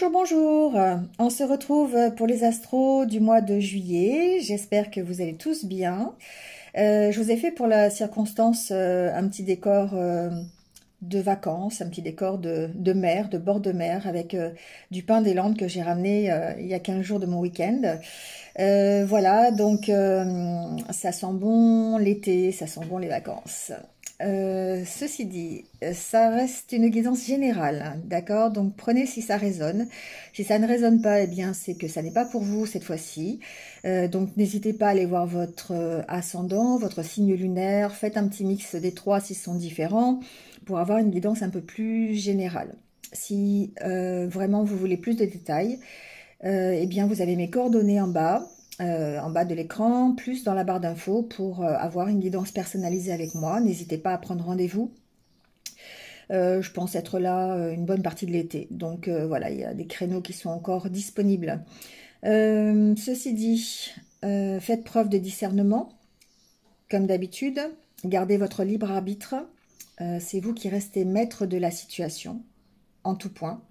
Bonjour, bonjour. On se retrouve pour les astros du mois de juillet. J'espère que vous allez tous bien. Je vous ai fait pour la circonstance un petit décor de vacances, un petit décor de mer, de bord de mer, avec du pain des Landes que j'ai ramené il y a 15 jours de mon week-end. Voilà, donc ça sent bon l'été, ça sent bon les vacances. Ceci dit, ça reste une guidance générale, d'accord? Donc prenez si ça résonne. Si ça ne résonne pas, eh bien c'est que ça n'est pas pour vous cette fois-ci. Donc n'hésitez pas à aller voir votre ascendant, votre signe lunaire. Faites un petit mix des trois s'ils sont différents pour avoir une guidance un peu plus générale. Si vraiment vous voulez plus de détails, eh bien vous avez mes coordonnées en bas de l'écran, plus dans la barre d'infos pour avoir une guidance personnalisée avec moi. N'hésitez pas à prendre rendez-vous. Je pense être là une bonne partie de l'été. Donc voilà, il y a des créneaux qui sont encore disponibles. Ceci dit, faites preuve de discernement, comme d'habitude. Gardez votre libre arbitre. C'est vous qui restez maître de la situation, en tout point.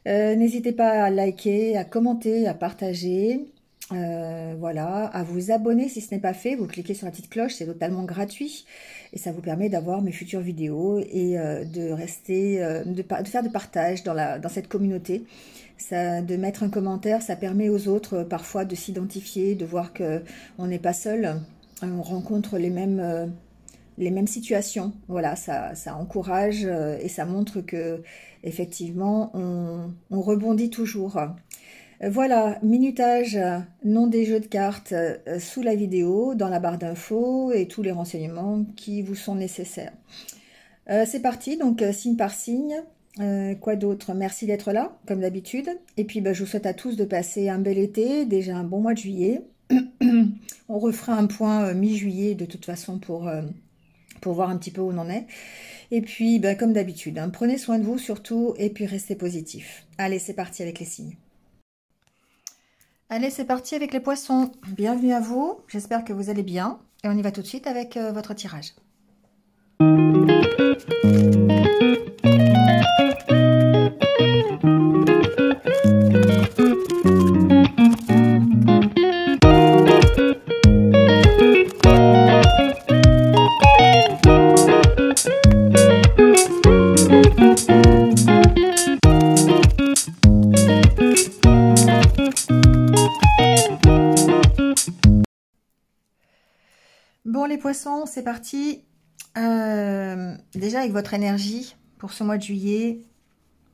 N'hésitez pas à liker, à commenter, à partager. Voilà, à vous abonner si ce n'est pas fait, vous cliquez sur la petite cloche, c'est totalement gratuit et ça vous permet d'avoir mes futures vidéos et de rester, de faire des partages dans cette communauté. De mettre un commentaire, ça permet aux autres parfois de s'identifier, de voir qu'on n'est pas seul, on rencontre les mêmes situations. Voilà, ça encourage et ça montre que effectivement on rebondit toujours. Voilà, minutage, nom des jeux de cartes sous la vidéo, dans la barre d'infos et tous les renseignements qui vous sont nécessaires. C'est parti, donc signe par signe. Quoi d'autre? Merci d'être là, comme d'habitude. Et puis je vous souhaite à tous de passer un bel été, déjà un bon mois de juillet. On refera un point mi-juillet de toute façon pour voir un petit peu où on en est. Et puis, comme d'habitude, hein, prenez soin de vous surtout et puis restez positif. Allez, c'est parti avec les signes. Allez, c'est parti avec les poissons. Bienvenue à vous, j'espère que vous allez bien. Et on y va tout de suite avec votre tirage. Bon les poissons, c'est parti. Déjà avec votre énergie pour ce mois de juillet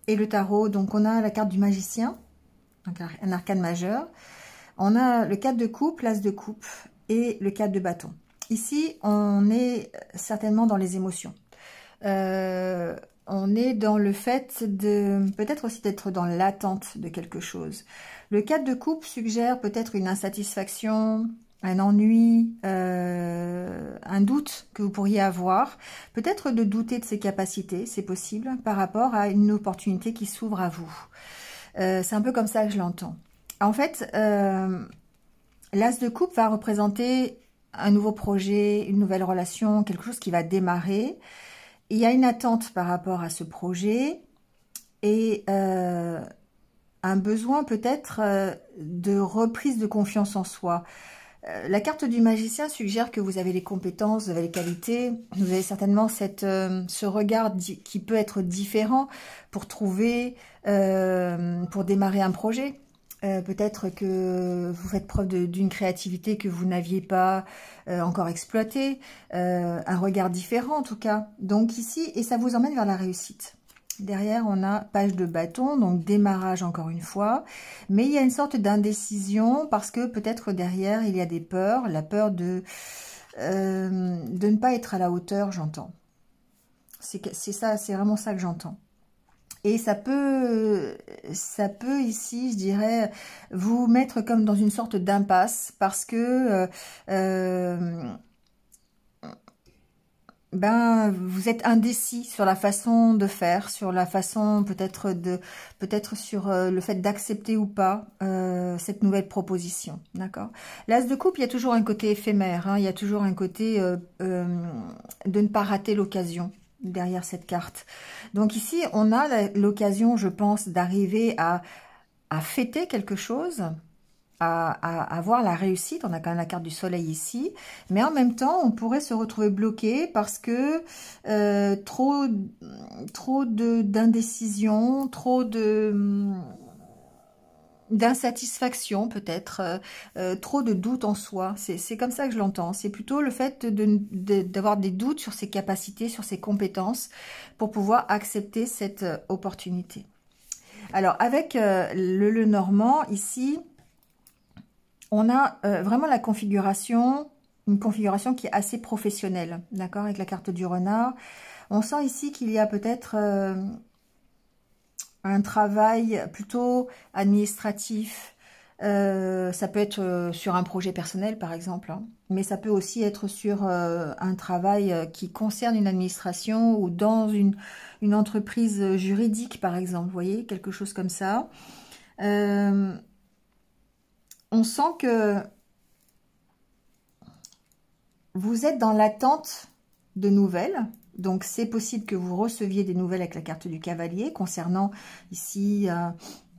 et le tarot. Donc on a la carte du magicien, donc un arcane majeur. On a le 4 de coupe, l'as de coupe et le 4 de bâton. Ici, on est certainement dans les émotions. On est dans le fait de peut-être aussi d'être dans l'attente de quelque chose. Le 4 de coupe suggère peut-être une insatisfaction, un ennui, un doute que vous pourriez avoir. Peut-être de douter de ses capacités, c'est possible, par rapport à une opportunité qui s'ouvre à vous. C'est un peu comme ça que je l'entends. En fait, l'as de coupe va représenter un nouveau projet, une nouvelle relation, quelque chose qui va démarrer. Il y a une attente par rapport à ce projet et un besoin peut-être de reprise de confiance en soi. La carte du magicien suggère que vous avez les compétences, vous avez les qualités, vous avez certainement ce regard qui peut être différent pour trouver, pour démarrer un projet. Peut-être que vous faites preuve d'une créativité que vous n'aviez pas encore exploitée, un regard différent en tout cas. Donc ici, et ça vous emmène vers la réussite. Derrière, on a page de bâton, donc démarrage encore une fois. Mais il y a une sorte d'indécision parce que peut-être derrière, il y a des peurs. La peur de ne pas être à la hauteur, j'entends. C'est ça, c'est vraiment ça que j'entends. Et ça peut ici, je dirais, vous mettre comme dans une sorte d'impasse parce que vous êtes indécis sur la façon de faire, sur la façon peut-être sur le fait d'accepter ou pas cette nouvelle proposition, d'accord? L'as de coupe, il y a toujours un côté éphémère, hein, il y a toujours un côté de ne pas rater l'occasion, derrière cette carte. Donc ici, on a l'occasion, je pense, d'arriver à fêter quelque chose, à avoir la réussite. On a quand même la carte du soleil ici, mais en même temps on pourrait se retrouver bloqué parce que trop d'indécision, trop d'insatisfaction peut-être, trop de doutes en soi. C'est comme ça que je l'entends. C'est plutôt le fait d'avoir des doutes sur ses capacités, sur ses compétences pour pouvoir accepter cette opportunité. Alors avec le Normand ici, on a vraiment la configuration, une configuration qui est assez professionnelle, d'accord, avec la carte du renard. On sent ici qu'il y a peut-être un travail plutôt administratif. Ça peut être sur un projet personnel, par exemple, hein, mais ça peut aussi être sur un travail qui concerne une administration ou dans une entreprise juridique, par exemple, vous voyez, quelque chose comme ça. On sent que vous êtes dans l'attente de nouvelles. Donc, c'est possible que vous receviez des nouvelles avec la carte du cavalier concernant ici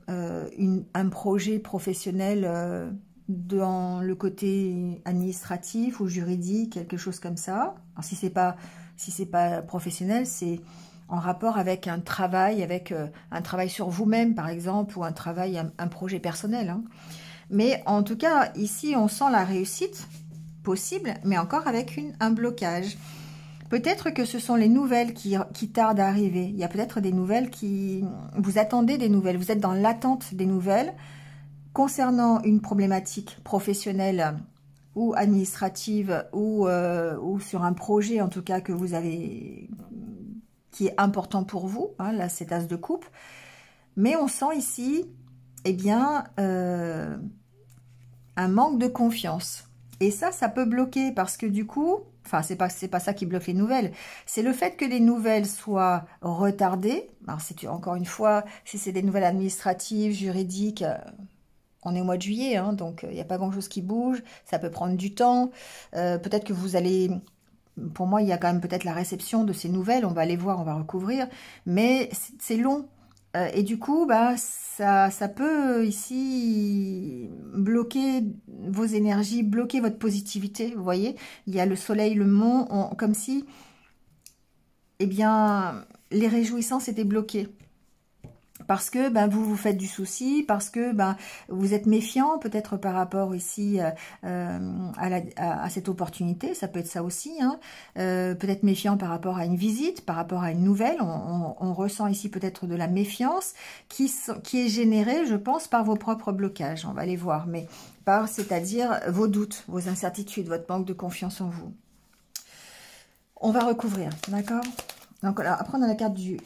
un projet professionnel dans le côté administratif ou juridique, quelque chose comme ça. Alors, si c'est pas professionnel, c'est en rapport avec un travail sur vous-même, par exemple, ou un projet personnel, hein. Mais en tout cas, ici, on sent la réussite possible, mais encore avec un blocage. Peut-être que ce sont les nouvelles qui tardent à arriver. Il y a peut-être des nouvelles vous attendez des nouvelles. Vous êtes dans l'attente des nouvelles concernant une problématique professionnelle ou administrative ou sur un projet, en tout cas, que vous avez, qui est important pour vous. Hein, là, c'est As de coupe. Mais on sent ici, eh bien, un manque de confiance. Et ça peut bloquer parce que du coup, enfin, c'est pas ça qui bloque les nouvelles. C'est le fait que les nouvelles soient retardées. Alors, encore une fois, si c'est des nouvelles administratives, juridiques, on est au mois de juillet, hein, donc il n'y a pas grand-chose qui bouge. Ça peut prendre du temps. Peut-être que vous allez... Pour moi, il y a quand même peut-être la réception de ces nouvelles. On va les voir, on va recouvrir. Mais c'est long. Et du coup, bah, ça peut ici bloquer vos énergies, bloquer votre positivité. Vous voyez, il y a le soleil, le mont, comme si, eh bien, les réjouissances étaient bloquées. Parce que ben, vous vous faites du souci, parce que ben, vous êtes méfiant peut-être par rapport ici à cette opportunité, ça peut être ça aussi, hein. Peut-être méfiant par rapport à une visite, par rapport à une nouvelle, on ressent ici peut-être de la méfiance qui est générée, je pense, par vos propres blocages, on va les voir, mais c'est-à-dire vos doutes, vos incertitudes, votre manque de confiance en vous. On va recouvrir, d'accord? Donc après on a la carte du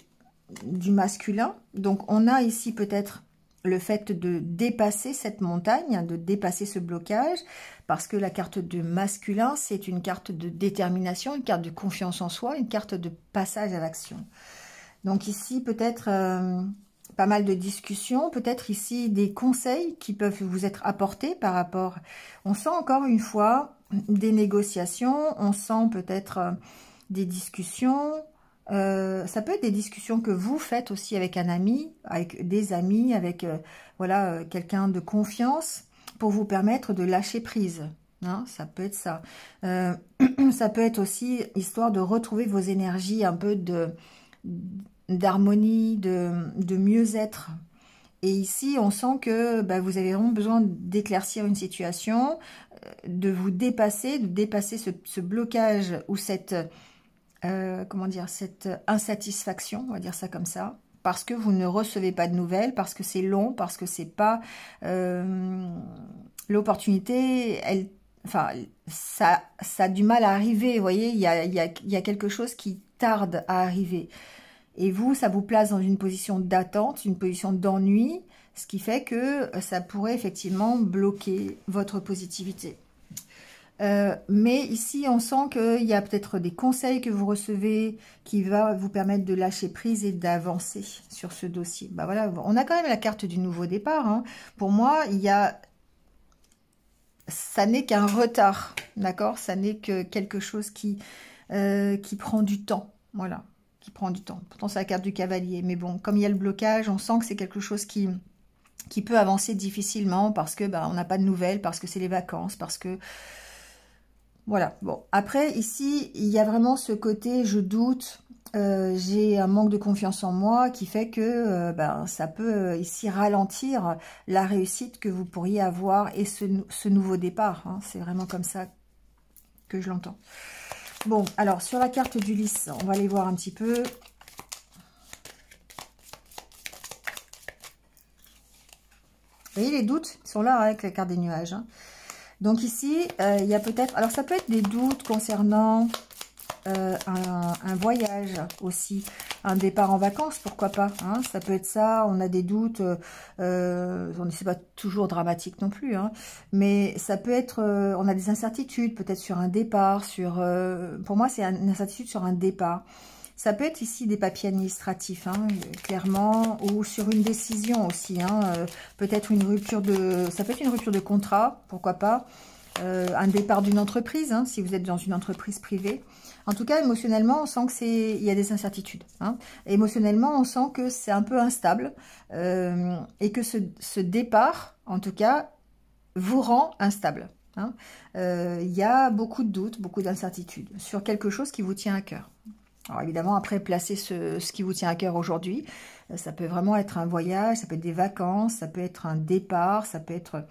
masculin. Donc, on a ici peut-être le fait de dépasser cette montagne, de dépasser ce blocage, parce que la carte de masculin, c'est une carte de détermination, une carte de confiance en soi, une carte de passage à l'action. Donc ici, peut-être pas mal de discussions, peut-être ici des conseils qui peuvent vous être apportés par rapport... On sent encore une fois des négociations, on sent peut-être des discussions... ça peut être des discussions que vous faites aussi avec un ami, avec des amis, avec voilà quelqu'un de confiance pour vous permettre de lâcher prise. Hein, ça peut être ça. Ça peut être aussi histoire de retrouver vos énergies, un peu d'harmonie, de mieux-être. Et ici, on sent que bah, vous avez vraiment besoin d'éclaircir une situation, de vous dépasser, ce blocage ou cette... comment dire, cette insatisfaction, on va dire ça comme ça, parce que vous ne recevez pas de nouvelles, parce que c'est long, parce que c'est pas l'opportunité, enfin, ça a du mal à arriver, vous voyez, il y a quelque chose qui tarde à arriver. Et vous, ça vous place dans une position d'attente, une position d'ennui, ce qui fait que ça pourrait effectivement bloquer votre positivité. Mais ici, on sent qu'il y a peut-être des conseils que vous recevez qui va vous permettre de lâcher prise et d'avancer sur ce dossier. Bah voilà, on a quand même la carte du nouveau départ, hein. Pour moi, ça n'est qu'un retard, d'accord? Ça n'est que quelque chose qui prend du temps, voilà. qui prend du temps. Pourtant, c'est la carte du cavalier. Mais bon, comme il y a le blocage, on sent que c'est quelque chose qui peut avancer difficilement parce que on n'a pas de nouvelles, parce que c'est les vacances, parce que... Voilà. Bon, après, ici, il y a vraiment ce côté, je doute, j'ai un manque de confiance en moi qui fait que ça peut ici ralentir la réussite que vous pourriez avoir et ce nouveau départ. Hein. C'est vraiment comme ça que je l'entends. Bon, alors, sur la carte d'Ulysse, on va aller voir un petit peu. Vous voyez, les doutes sont là avec la carte des nuages. Hein. Donc ici, il y a peut-être... Alors, ça peut être des doutes concernant un voyage aussi, un départ en vacances, pourquoi pas. Hein, ça peut être ça, on a des doutes, c'est pas toujours dramatique non plus, hein, mais ça peut être, on a des incertitudes, peut-être sur un départ, pour moi c'est une incertitude sur un départ. Ça peut être ici des papiers administratifs, hein, clairement, ou sur une décision aussi. Hein, peut-être une rupture ça peut être une rupture de contrat, pourquoi pas. Un départ d'une entreprise, hein, si vous êtes dans une entreprise privée. En tout cas, émotionnellement, on sent il y a des incertitudes. Hein. Émotionnellement, on sent que c'est un peu instable et que ce départ, en tout cas, vous rend instable. Hein. Il y a beaucoup de doutes, beaucoup d'incertitudes sur quelque chose qui vous tient à cœur. Alors évidemment, après, placez ce qui vous tient à cœur aujourd'hui. Ça peut vraiment être un voyage, ça peut être des vacances, ça peut être un départ, ça peut être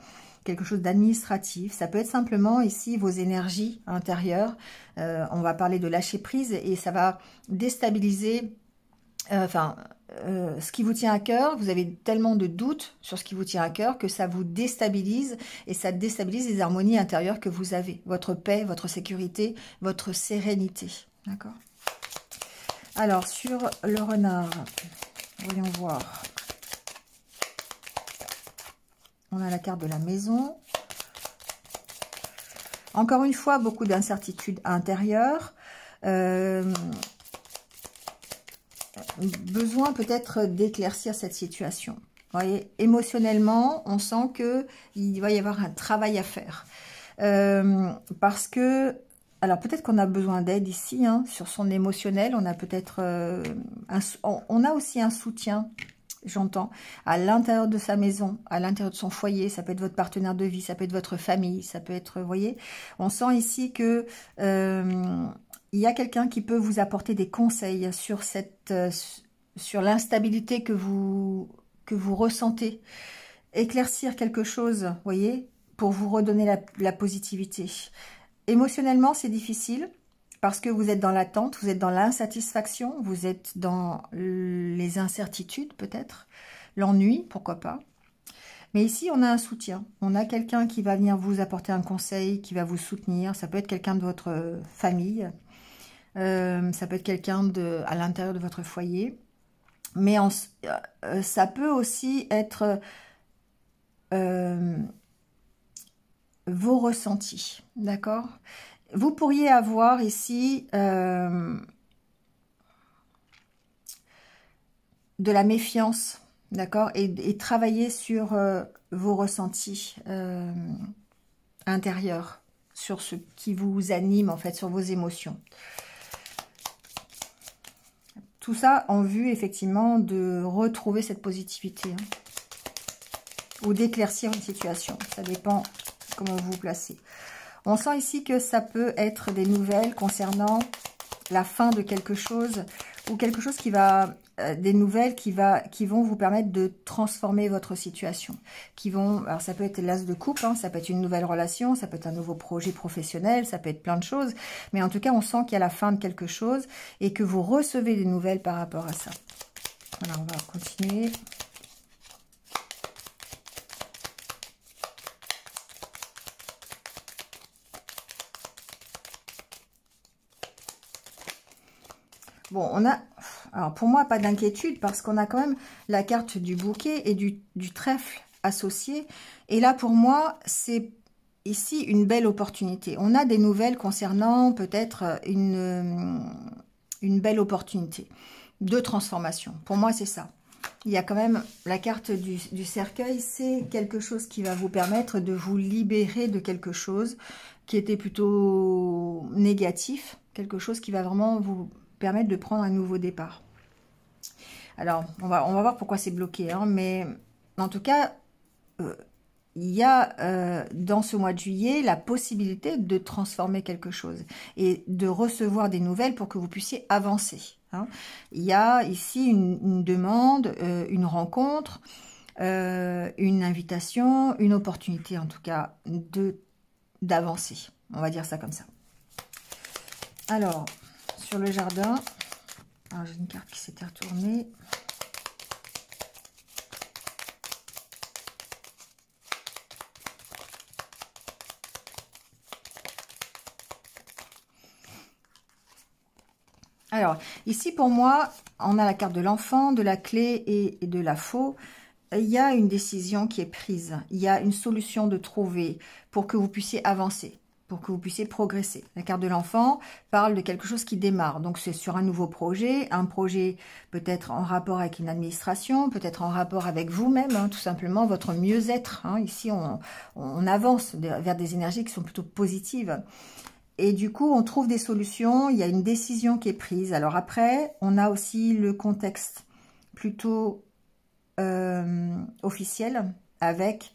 quelque chose d'administratif. Ça peut être simplement ici vos énergies intérieures. On va parler de lâcher prise et ça va déstabiliser ce qui vous tient à cœur. Vous avez tellement de doutes sur ce qui vous tient à cœur que ça vous déstabilise et ça déstabilise les harmonies intérieures que vous avez. Votre paix, votre sécurité, votre sérénité. D'accord ? Alors, sur le renard, voyons voir. On a la carte de la maison. Encore une fois, beaucoup d'incertitudes intérieures. Besoin peut-être d'éclaircir cette situation. Vous voyez, émotionnellement, on sent qu'il va y avoir un travail à faire. Parce que... Alors, peut-être qu'on a besoin d'aide ici, hein, sur son émotionnel. On a peut-être... on a aussi un soutien, j'entends, à l'intérieur de sa maison, à l'intérieur de son foyer. Ça peut être votre partenaire de vie, ça peut être votre famille, ça peut être... Vous voyez, on sent ici que... il y a quelqu'un qui peut vous apporter des conseils sur sur l'instabilité que vous ressentez. Éclaircir quelque chose, vous voyez, pour vous redonner la positivité. Émotionnellement, c'est difficile parce que vous êtes dans l'attente, vous êtes dans l'insatisfaction, vous êtes dans les incertitudes peut-être, l'ennui, pourquoi pas. Mais ici, on a un soutien. On a quelqu'un qui va venir vous apporter un conseil, qui va vous soutenir. Ça peut être quelqu'un de votre famille, ça peut être quelqu'un à l'intérieur de votre foyer. Mais ça peut aussi être... vos ressentis, d'accord? Vous pourriez avoir ici de la méfiance, d'accord? Et travailler sur vos ressentis intérieurs, sur ce qui vous anime en fait, sur vos émotions. Tout ça en vue effectivement de retrouver cette positivité hein, ou d'éclaircir une situation, ça dépend comment vous vous placez. On sent ici que ça peut être des nouvelles concernant la fin de quelque chose ou quelque chose qui va, des nouvelles qui vont vous permettre de transformer votre situation. Alors ça peut être l'as de coupe, hein, ça peut être une nouvelle relation, ça peut être un nouveau projet professionnel, ça peut être plein de choses. Mais en tout cas, on sent qu'il y a la fin de quelque chose et que vous recevez des nouvelles par rapport à ça. Voilà, on va continuer. Bon, on a, alors pour moi, pas d'inquiétude parce qu'on a quand même la carte du bouquet et du trèfle associé. Et là, pour moi, c'est ici une belle opportunité. On a des nouvelles concernant peut-être une belle opportunité de transformation. Pour moi, c'est ça. Il y a quand même la carte du cercueil, c'est quelque chose qui va vous permettre de vous libérer de quelque chose qui était plutôt négatif, quelque chose qui va vraiment vous permettre de prendre un nouveau départ. Alors, on va voir pourquoi c'est bloqué, hein, mais en tout cas, il y a dans ce mois de juillet la possibilité de transformer quelque chose et de recevoir des nouvelles pour que vous puissiez avancer. Hein. Il y a ici une demande, une rencontre, une invitation, une opportunité en tout cas d'avancer. On va dire ça comme ça. Alors, sur le jardin, j'ai une carte qui s'était retournée. Alors, ici pour moi, on a la carte de l'enfant, de la clé et de la faux. Il y a une décision qui est prise. Il y a une solution de trouver pour que vous puissiez avancer, pour que vous puissiez progresser. La carte de l'enfant parle de quelque chose qui démarre. Donc, c'est sur un nouveau projet, un projet peut-être en rapport avec une administration, peut-être en rapport avec vous-même, hein, tout simplement, votre mieux-être. Hein. Ici, on avance vers des énergies qui sont plutôt positives. Et du coup, on trouve des solutions, il y a une décision qui est prise. Alors après, on a aussi le contexte plutôt officiel avec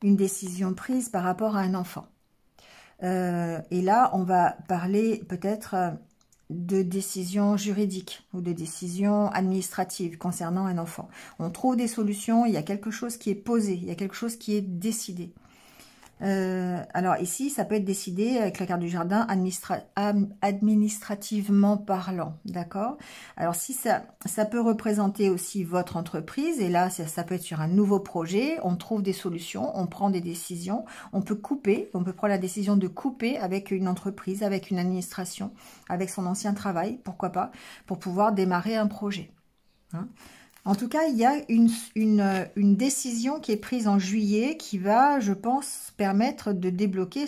une décision prise par rapport à un enfant. Et là, on va parler peut-être de décisions juridiques ou de décisions administratives concernant un enfant. On trouve des solutions, il y a quelque chose qui est posé, il y a quelque chose qui est décidé. Alors ici, ça peut être décidé avec la carte du jardin administrativement parlant, d'accord? Alors si ça peut représenter aussi votre entreprise, et là ça peut être sur un nouveau projet, on trouve des solutions, on prend des décisions, on peut couper, on peut prendre la décision de couper avec une entreprise, avec une administration, avec son ancien travail, pourquoi pas, pour pouvoir démarrer un projet. Hein. En tout cas, il y a une décision qui est prise en juillet qui va, je pense, permettre de débloquer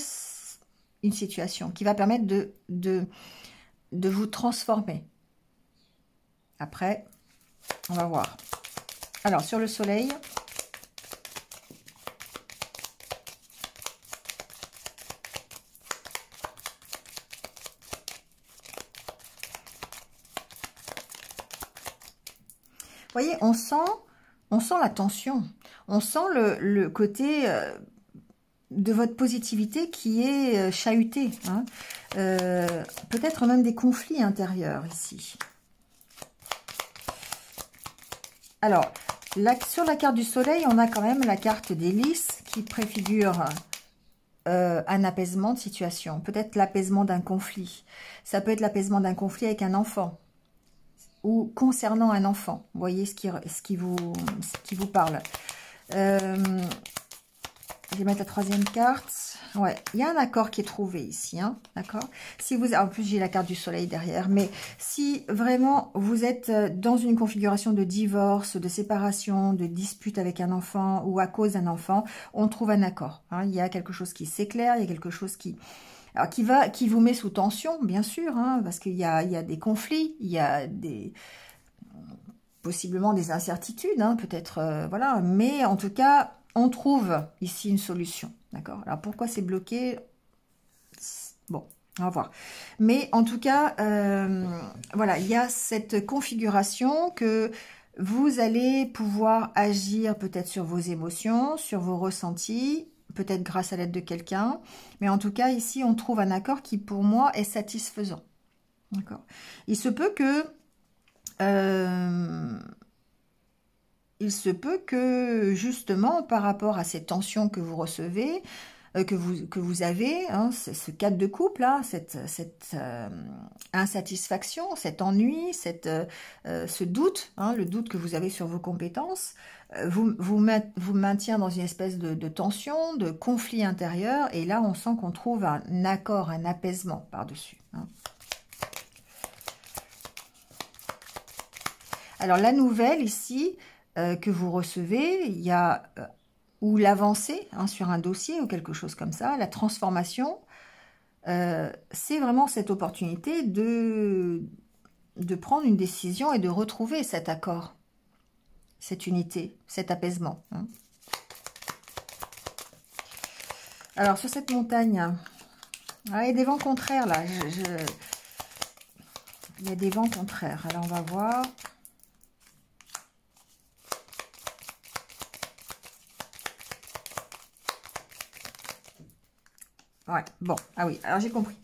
une situation, qui va permettre de vous transformer. Après, on va voir. Alors, sur le soleil, vous voyez, on sent la tension, on sent le côté de votre positivité qui est chahuté, hein. Peut-être même des conflits intérieurs ici. Alors, sur la carte du soleil, on a quand même la carte des lys qui préfigure un apaisement de situation, peut-être l'apaisement d'un conflit. Ça peut être l'apaisement d'un conflit avec un enfant ou concernant un enfant. Vous voyez ce qui vous parle. Je vais mettre la troisième carte. Ouais, il y a un accord qui est trouvé ici, hein, d'accord. Si vous, en plus j'ai la carte du soleil derrière, mais si vraiment vous êtes dans une configuration de divorce, de séparation, de dispute avec un enfant ou à cause d'un enfant, on trouve un accord. Hein. Il y a quelque chose qui s'éclaire, il y a quelque chose qui vous met sous tension, bien sûr, hein, parce qu'il y a des conflits, il y a possiblement des incertitudes, hein, peut-être, voilà, mais en tout cas, on trouve ici une solution, d'accord? Alors, pourquoi c'est bloqué? Bon, on va voir. Mais en tout cas, voilà, il y a cette configuration que vous allez pouvoir agir peut-être sur vos émotions, sur vos ressentis, peut-être grâce à l'aide de quelqu'un. Mais en tout cas, ici, on trouve un accord qui, pour moi, est satisfaisant. D'accord? Il se peut que... justement, par rapport à ces tensions que vous recevez, que vous avez, hein, ce cadre de couple, là, cette insatisfaction, cet ennui, ce doute, hein, le doute que vous avez sur vos compétences, vous maintient dans une espèce de tension, de conflit intérieur, et là, on sent qu'on trouve un accord, un apaisement par-dessus. Hein. Alors, la nouvelle ici que vous recevez, il y a ou l'avancée hein, sur un dossier ou quelque chose comme ça, la transformation, c'est vraiment cette opportunité de prendre une décision et de retrouver cet accord, cette unité, cet apaisement. Hein. Alors, sur cette montagne, il y a des vents contraires là. Il y a des vents contraires. Alors, on va voir. Ouais, bon, ah oui, alors j'ai compris.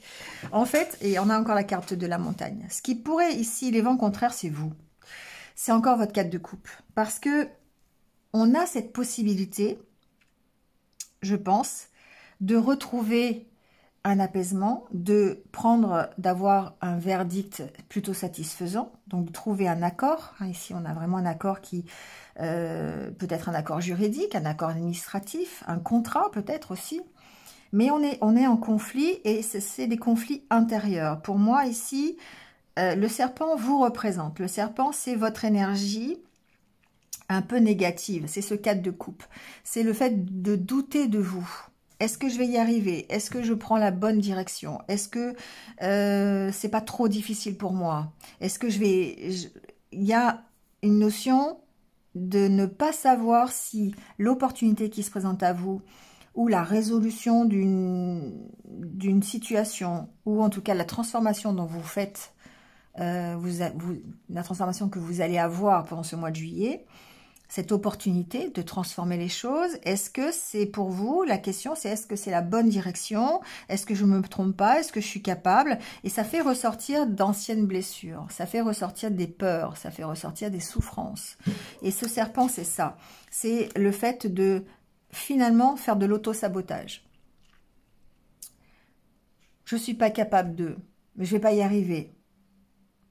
En fait, et on a encore la carte de la montagne. Ce qui pourrait ici, les vents contraires, c'est vous. C'est encore votre 4 de coupe. Parce que on a cette possibilité, je pense, de retrouver un apaisement, d'avoir un verdict plutôt satisfaisant, donc de trouver un accord. Ici, on a vraiment un accord qui peut être un accord juridique, un accord administratif, un contrat peut-être aussi. Mais on est en conflit et c'est des conflits intérieurs. Pour moi, ici, le serpent vous représente. Le serpent, c'est votre énergie un peu négative. C'est ce 4 de coupe. C'est le fait de douter de vous. Est-ce que je vais y arriver? Est-ce que je prends la bonne direction? Est-ce que c'est pas trop difficile pour moi? Est-ce que il y a une notion de ne pas savoir si l'opportunité qui se présente à vous ou la résolution d'une situation, ou en tout cas la transformation dont vous faites, la transformation que vous allez avoir pendant ce mois de juillet, cette opportunité de transformer les choses, est-ce que c'est pour vous? La question c'est est-ce que c'est la bonne direction? Est-ce que je ne me trompe pas? Est-ce que je suis capable? Et ça fait ressortir d'anciennes blessures, ça fait ressortir des peurs, ça fait ressortir des souffrances. Et ce serpent, c'est ça. C'est le fait de finalement faire de l'auto-sabotage. Je ne suis pas capable de, mais je ne vais pas y arriver.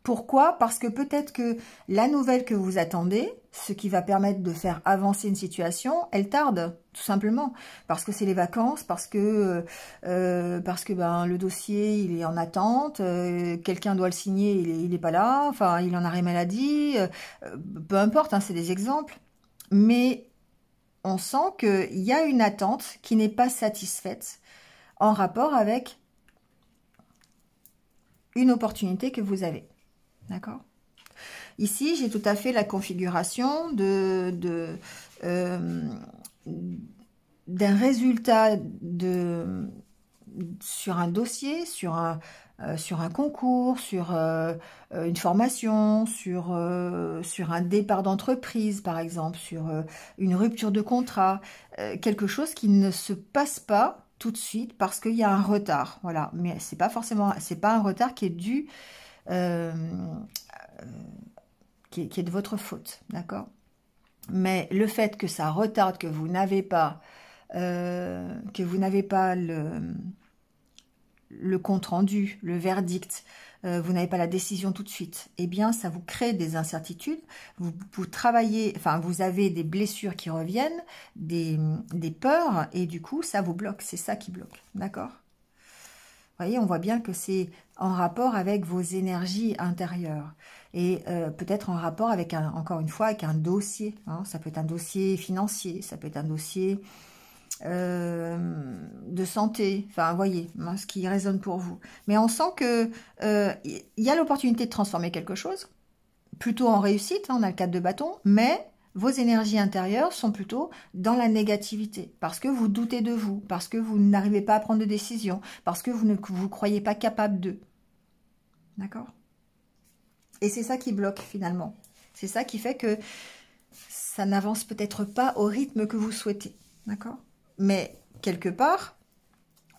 Pourquoi? Parce que peut-être que la nouvelle que vous attendez, ce qui va permettre de faire avancer une situation, elle tarde, tout simplement. Parce que c'est les vacances, parce que ben, le dossier, il est en attente, quelqu'un doit le signer, il n'est pas là, enfin, il en arrêt maladie, peu importe, hein, c'est des exemples. Mais on sent qu'il y a une attente qui n'est pas satisfaite en rapport avec une opportunité que vous avez. D'accord? Ici, j'ai tout à fait la configuration d'un résultat sur un dossier, sur un concours, sur une formation, sur un départ d'entreprise, par exemple, sur une rupture de contrat, quelque chose qui ne se passe pas tout de suite parce qu'il y a un retard. Voilà, mais c'est pas un retard qui est dû, qui est de votre faute, d'accord? Mais le fait que ça retarde, que vous n'avez pas le compte-rendu, le verdict, vous n'avez pas la décision tout de suite, eh bien, ça vous crée des incertitudes, vous travaillez, enfin, vous avez des blessures qui reviennent, des peurs, et du coup, ça vous bloque, c'est ça qui bloque, d'accord? Vous voyez, on voit bien que c'est en rapport avec vos énergies intérieures, et peut-être en rapport avec, encore une fois, avec un dossier, hein. Ça peut être un dossier financier, ça peut être un dossier de santé, enfin, vous voyez, hein, ce qui résonne pour vous. Mais on sent que il y a l'opportunité de transformer quelque chose, plutôt en réussite, hein, on a le 4 de bâton, mais vos énergies intérieures sont plutôt dans la négativité, parce que vous doutez de vous, parce que vous n'arrivez pas à prendre de décision, parce que vous ne vous croyez pas capable de. D'accord? Et c'est ça qui bloque finalement. C'est ça qui fait que ça n'avance peut-être pas au rythme que vous souhaitez. D'accord? Mais quelque part,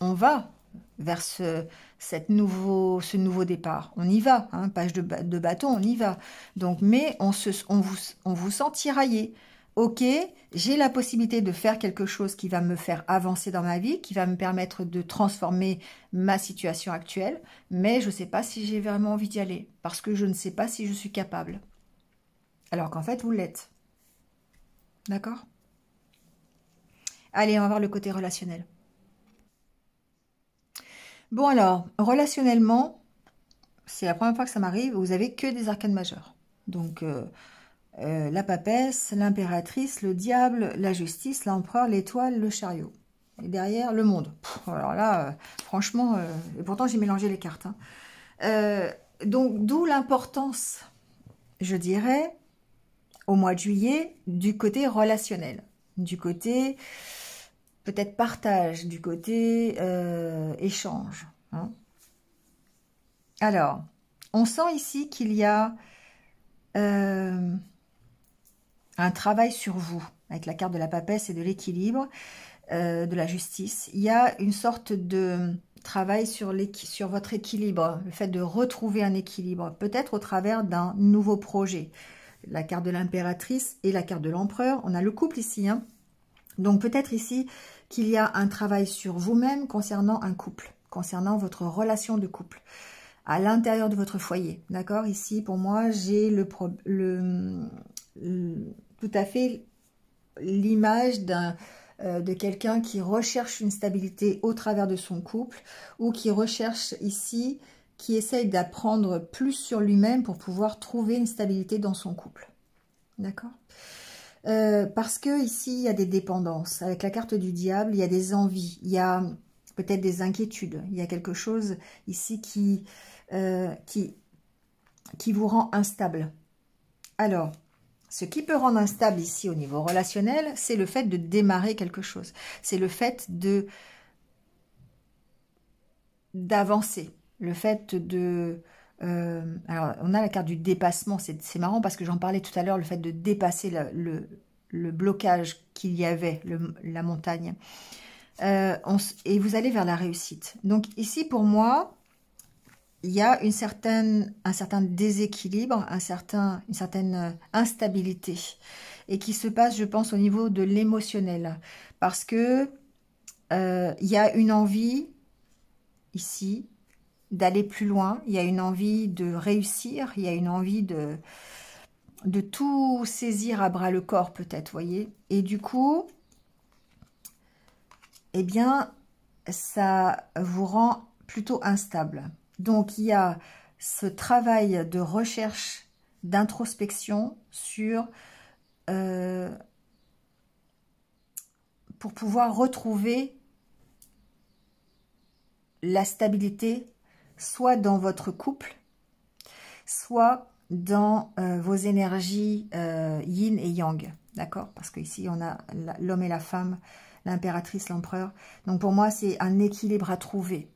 on va vers ce nouveau départ. On y va, hein, page de bâton, on y va. Donc, mais on vous sent tiraillé. Ok, j'ai la possibilité de faire quelque chose qui va me faire avancer dans ma vie, qui va me permettre de transformer ma situation actuelle, mais je ne sais pas si j'ai vraiment envie d'y aller, parce que je ne sais pas si je suis capable. Alors qu'en fait, vous l'êtes. D'accord? Allez, on va voir le côté relationnel. Bon alors, relationnellement, c'est la première fois que ça m'arrive, vous avez que des arcanes majeures. Donc, la papesse, l'impératrice, le diable, la justice, l'empereur, l'étoile, le chariot. Et derrière, le monde. Pff, alors là, franchement, et pourtant j'ai mélangé les cartes. Hein. Donc, d'où l'importance, je dirais, au mois de juillet, du côté relationnel. Du côté, peut-être partage, du côté échange. Hein. Alors, On sent ici qu'il y a un travail sur vous, avec la carte de la papesse et de l'équilibre, de la justice. Il y a une sorte de travail sur votre équilibre, le fait de retrouver un équilibre, peut-être au travers d'un nouveau projet. La carte de l'impératrice et la carte de l'empereur. On a le couple ici, hein. Donc peut-être ici qu'il y a un travail sur vous-même concernant un couple, concernant votre relation de couple, à l'intérieur de votre foyer. D'accord? Ici, pour moi, j'ai tout à fait l'image de quelqu'un qui recherche une stabilité au travers de son couple, ou qui recherche ici, qui essaye d'apprendre plus sur lui-même pour pouvoir trouver une stabilité dans son couple. D'accord? Parce que ici, il y a des dépendances. Avec la carte du diable, il y a des envies, il y a peut-être des inquiétudes. Il y a quelque chose ici qui vous rend instable. Alors, ce qui peut rendre instable ici au niveau relationnel, c'est le fait de démarrer quelque chose. C'est le fait d'avancer. Le fait de... alors, on a la carte du dépassement. C'est marrant parce que j'en parlais tout à l'heure, le fait de dépasser le blocage qu'il y avait, la montagne. Et vous allez vers la réussite. Donc ici, pour moi, il y a un certain déséquilibre, une certaine instabilité, et qui se passe, je pense, au niveau de l'émotionnel, parce que il y a une envie ici d'aller plus loin, il y a une envie de réussir, il y a une envie de tout saisir à bras le corps, peut-être, voyez, et du coup, eh bien, ça vous rend plutôt instable. Donc, il y a ce travail de recherche, d'introspection pour pouvoir retrouver la stabilité, soit dans votre couple, soit dans vos énergies yin et yang. D'accord? Parce qu'ici, on a l'homme et la femme, l'impératrice, l'empereur. Donc, pour moi, c'est un équilibre à trouver.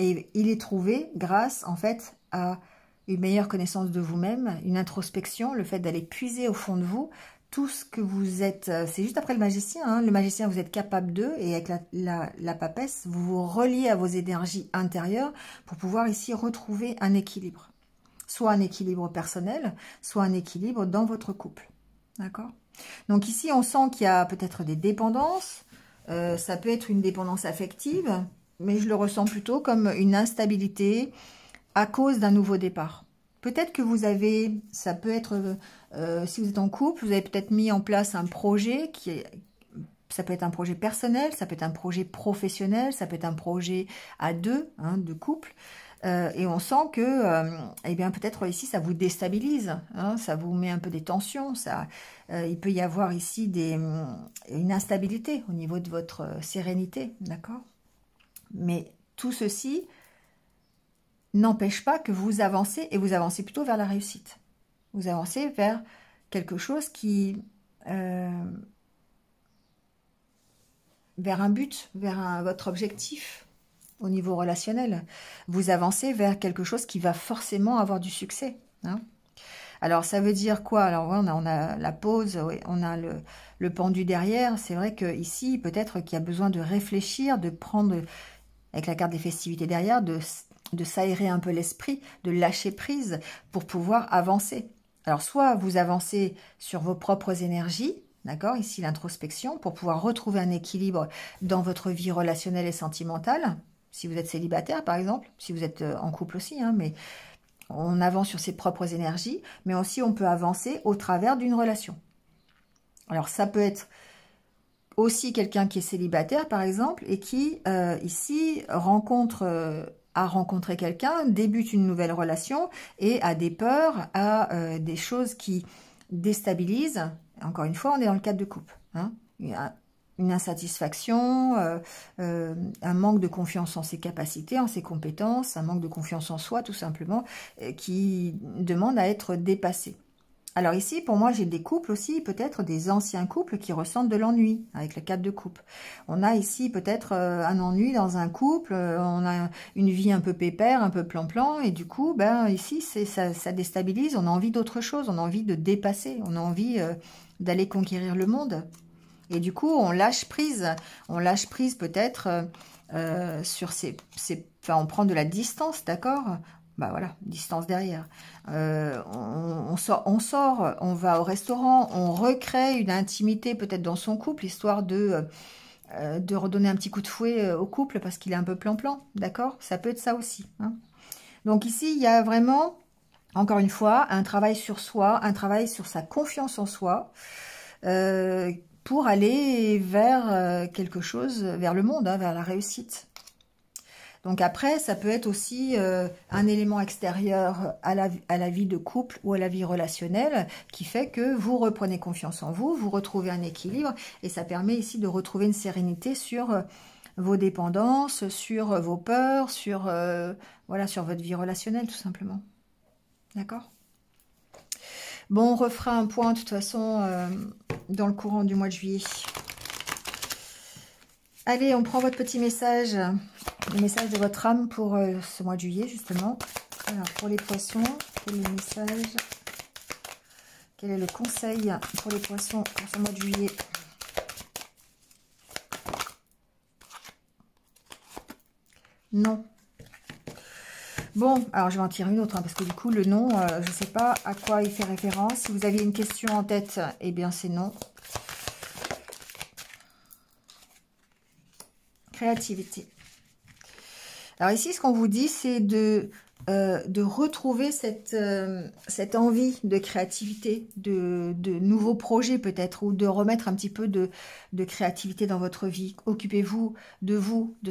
Et il est trouvé grâce, en fait, à une meilleure connaissance de vous-même, une introspection, le fait d'aller puiser au fond de vous tout ce que vous êtes. C'est juste après le magicien. Hein, le magicien, vous êtes capable d'eux. Et avec la papesse, vous vous reliez à vos énergies intérieures pour pouvoir ici retrouver un équilibre. Soit un équilibre personnel, soit un équilibre dans votre couple. D'accord? Donc ici, on sent qu'il y a peut-être des dépendances. Ça peut être une dépendance affective, mais je le ressens plutôt comme une instabilité à cause d'un nouveau départ. Peut-être que vous avez, ça peut être, si vous êtes en couple, vous avez peut-être mis en place un projet ça peut être un projet personnel, ça peut être un projet professionnel, ça peut être un projet à deux, hein, de couple. Et on sent que, eh bien, peut-être ici, ça vous déstabilise, hein, ça vous met un peu des tensions, il peut y avoir ici une instabilité au niveau de votre sérénité, d'accord? Mais tout ceci n'empêche pas que vous avancez, et vous avancez plutôt vers la réussite. Vous avancez vers quelque chose vers un but, vers votre objectif au niveau relationnel. Vous avancez vers quelque chose qui va forcément avoir du succès. Hein. Alors, ça veut dire quoi? Alors, ouais, on a la pause, ouais, on a le pendu derrière. C'est vrai qu'ici, peut-être qu'il y a besoin de réfléchir, de prendre, avec la carte des festivités derrière, de s'aérer un peu l'esprit, de lâcher prise pour pouvoir avancer. Alors, soit vous avancez sur vos propres énergies, d'accord, ici l'introspection, pour pouvoir retrouver un équilibre dans votre vie relationnelle et sentimentale, si vous êtes célibataire par exemple, si vous êtes en couple aussi, hein, mais on avance sur ses propres énergies, mais aussi on peut avancer au travers d'une relation. Alors ça peut être aussi quelqu'un qui est célibataire par exemple, et qui ici a rencontré quelqu'un, débute une nouvelle relation, et a des peurs, a des choses qui déstabilisent. Encore une fois, on est dans le cadre de couple. Hein. Il y a une insatisfaction, un manque de confiance en ses capacités, en ses compétences, un manque de confiance en soi, tout simplement, qui demande à être dépassé. Alors ici, pour moi, j'ai des couples aussi, peut-être des anciens couples qui ressentent de l'ennui, avec le 4 de coupe. On a ici peut-être un ennui dans un couple, on a une vie un peu pépère, un peu plan-plan, et du coup, ben ici, ça déstabilise, on a envie d'autre chose, on a envie de dépasser, on a envie d'aller conquérir le monde. Et du coup, on lâche prise peut-être sur enfin, on prend de la distance, d'accord? Bah voilà, distance derrière. On sort, on va au restaurant, on recrée une intimité peut-être dans son couple, histoire de redonner un petit coup de fouet au couple parce qu'il est un peu plan-plan, d'accord? Ça peut être ça aussi. Hein. Donc ici, il y a vraiment, encore une fois, un travail sur soi, un travail sur sa confiance en soi, pour aller vers quelque chose, vers le monde, hein, vers la réussite. Donc après, ça peut être aussi un élément extérieur à la vie de couple ou à la vie relationnelle qui fait que vous reprenez confiance en vous, vous retrouvez un équilibre et ça permet ici de retrouver une sérénité sur vos dépendances, sur vos peurs, voilà, sur votre vie relationnelle tout simplement. D'accord ? Bon, on refera un point de toute façon dans le courant du mois de juillet. Allez, on prend votre petit message, le message de votre âme pour ce mois de juillet, justement. Alors, pour les poissons, quel est le message? Quel est le conseil pour les poissons pour ce mois de juillet? Non. Bon, alors je vais en tirer une autre, hein, parce que du coup, le non, je ne sais pas à quoi il fait référence. Si vous aviez une question en tête, eh bien, c'est non. Créativité. Alors ici, ce qu'on vous dit, c'est de retrouver cette envie de créativité, de nouveaux projets peut-être, ou de remettre un petit peu de créativité dans votre vie. Occupez-vous, de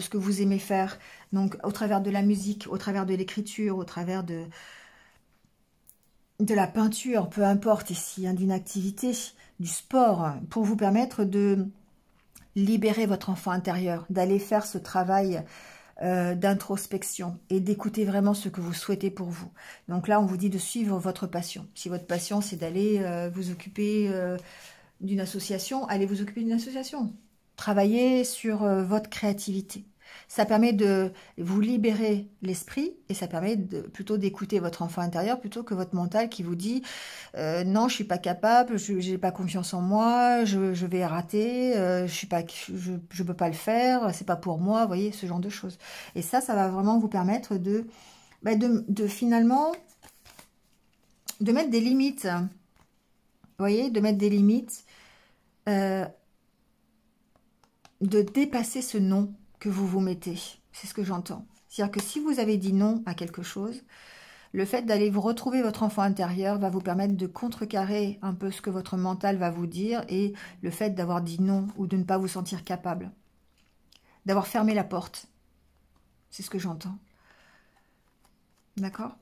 ce que vous aimez faire. Donc, au travers de la musique, au travers de l'écriture, au travers de la peinture, peu importe ici, hein, d'une activité, du sport, pour vous permettre de libérer votre enfant intérieur, d'aller faire ce travail d'introspection et d'écouter vraiment ce que vous souhaitez pour vous. Donc là, on vous dit de suivre votre passion. Si votre passion, c'est d'aller vous occuper d'une association, allez vous occuper d'une association. Travaillez sur votre créativité. Ça permet de vous libérer l'esprit et ça permet plutôt d'écouter votre enfant intérieur plutôt que votre mental qui vous dit non, je suis pas capable, je n'ai pas confiance en moi, je vais rater, je peux pas le faire, c'est pas pour moi, vous voyez, ce genre de choses. Et ça va vraiment vous permettre de finalement de mettre des limites. Vous voyez, de mettre des limites, de dépasser ce non que vous vous mettez. C'est ce que j'entends. C'est-à-dire que si vous avez dit non à quelque chose, le fait d'aller vous retrouver votre enfant intérieur va vous permettre de contrecarrer un peu ce que votre mental va vous dire et le fait d'avoir dit non ou de ne pas vous sentir capable. D'avoir fermé la porte. C'est ce que j'entends. D'accord ?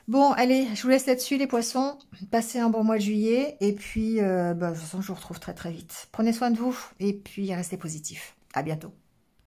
Bon, allez, je vous laisse là-dessus les poissons. Passez un bon mois de juillet et puis, de toute façon, je vous retrouve très très vite. Prenez soin de vous et puis restez positifs. À bientôt.